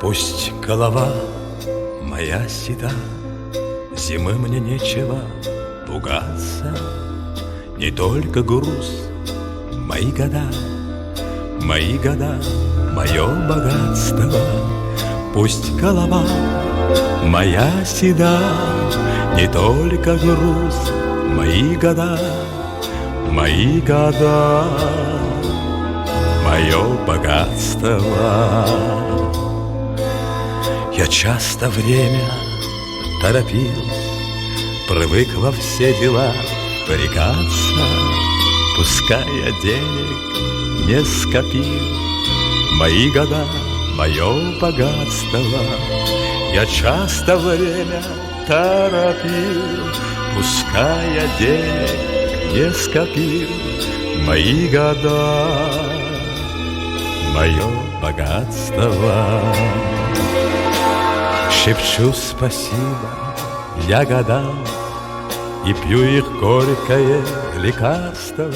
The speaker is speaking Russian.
Пусть голова моя седа, зимы мне нечего пугаться. Не только груз, мои года, мое богатство. Пусть голова моя седа, не только груз, мои года, мое богатство. Я часто время торопил, привык во все дела впрягаться. Пускай я денег не скопил, мои года, мое богатство. Я часто время торопил, пускай я денег не скопил, мои года, мое богатство. Шепчу спасибо я годам и пью их горькое лекарство.